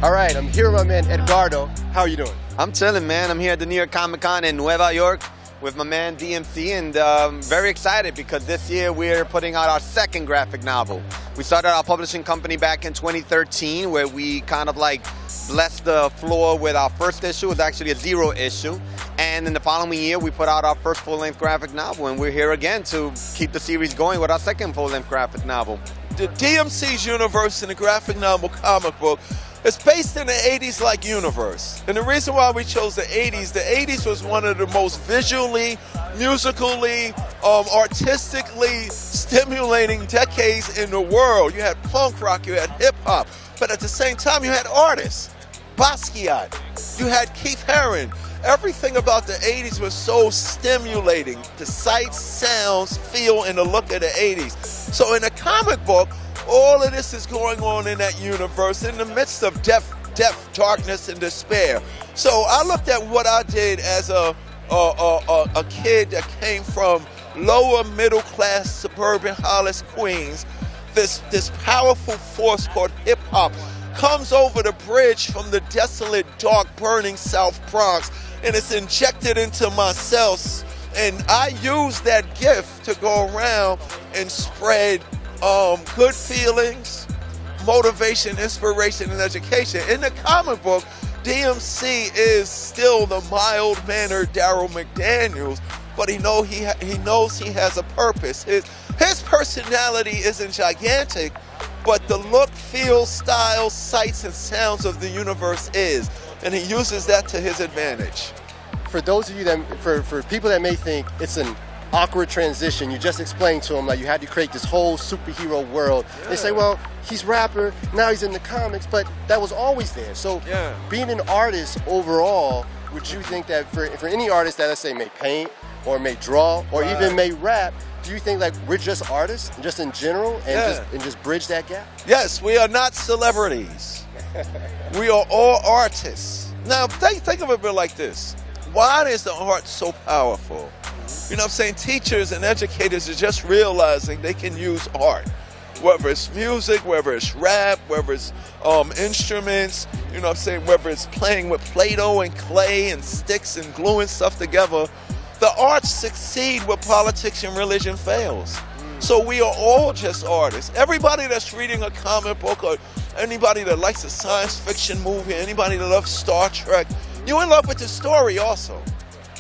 All right, I'm here with my man Edgardo. How are you doing? I'm chilling, man. I'm here at the New York Comic Con in Nueva York with my man DMC, and very excited because this year we're putting out our second graphic novel. We started our publishing company back in 2013, where we kind of like blessed the floor with our first issue. It was actually a 0 issue. And in the following year, we put out our first full-length graphic novel, and we're here again to keep the series going with our second full-length graphic novel. The DMC's universe in the graphic novel comic book is based in the 80s like universe. And the reason why we chose the 80s was one of the most visually, musically, artistically stimulating decades in the world. You had punk rock, you had hip hop, but at the same time you had artists. Basquiat, you had Keith Haring. Everything about the 80s was so stimulating. The sights, sounds, feel, and the look of the 80s. So in the comic book, all of this is going on in that universe in the midst of death, darkness, and despair. So I looked at what I did as a kid that came from lower middle class suburban Hollis, Queens. This powerful force called hip hop comes over the bridge from the desolate, dark, burning South Bronx, and it's injected into my cells. And I use that gift to go around and spread good feelings, motivation, inspiration, and education. In the comic book, DMC is still the mild-mannered Daryl McDaniels, but he knows he has a purpose. His personality isn't gigantic, but the look, feel, style, sights, and sounds of the universe is, and he uses that to his advantage. For those of you that, for people that may think it's an awkward transition, you just explained to them like you had to create this whole superhero world. Yeah. They say, well, he's rapper, now he's in the comics, but that was always there. So being an artist overall, would you think that for any artist that, let's say, may paint or may draw or even may rap, do you think like we're just artists, just in general, and just bridge that gap? Yes, we are not celebrities. We are all artists. Now, think of it a bit like this. Why is the art so powerful? You know what I'm saying? Teachers and educators are just realizing they can use art. Whether it's music, whether it's rap, whether it's instruments, you know what I'm saying? Whether it's playing with Play-Doh and clay and sticks and gluing stuff together. The arts succeed where politics and religion fails. So we are all just artists. Everybody that's reading a comic book, or anybody that likes a science fiction movie, anybody that loves Star Trek, you're in love with the story also.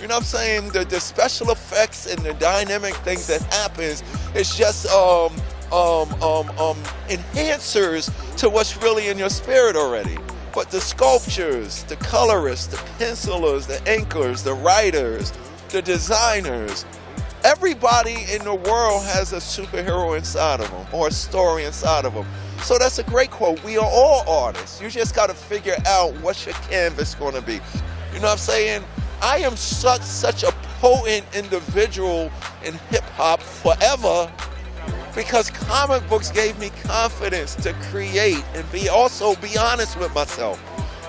You know what I'm saying? The special effects and the dynamic things that happens is just enhancers to what's really in your spirit already. But the sculptures, the colorists, the pencilers, the inkers, the writers, the designers, everybody in the world has a superhero inside of them or a story inside of them. So that's a great quote. We are all artists. You just got to figure out what's your canvas going to be. You know what I'm saying? I am such a potent individual in hip-hop forever because comic books gave me confidence to create and be honest with myself.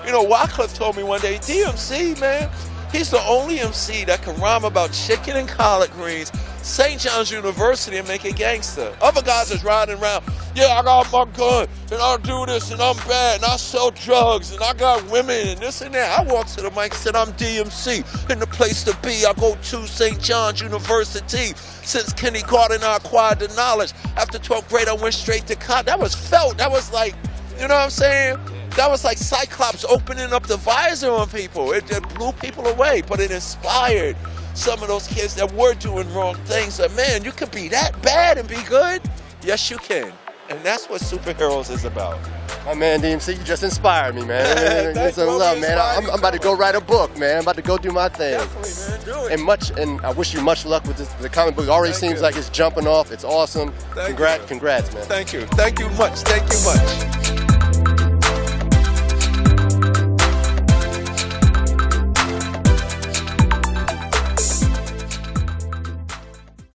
You know, Wycliffe told me one day, DMC, man, he's the only MC that can rhyme about chicken and collard greens, St. John's University, and make it gangster. Other guys is riding around, yeah, I got my gun, and I'll do this, and I'm bad, and I sell drugs, and I got women, and this and that. I walked to the mic and said, I'm DMC, and the place to be. I go to St. John's University. Since kindergarten, I acquired the knowledge. After 12th grade, I went straight to college. That was felt. That was like, you know what I'm saying? That was like Cyclops opening up the visor on people. It blew people away, but it inspired some of those kids that were doing wrong things. That, man, you can be that bad and be good. Yes, you can. And that's what superheroes is about. My man DMC, you just inspired me, man. Thanks, love, man. I'm about to go write a book, man. I'm about to go do my thing. Definitely, man. Do it. And I wish you much luck with this. The comic book. It already seems like it's jumping off. It's awesome. Congrats, man. Thank you. Thank you much. Thank you much.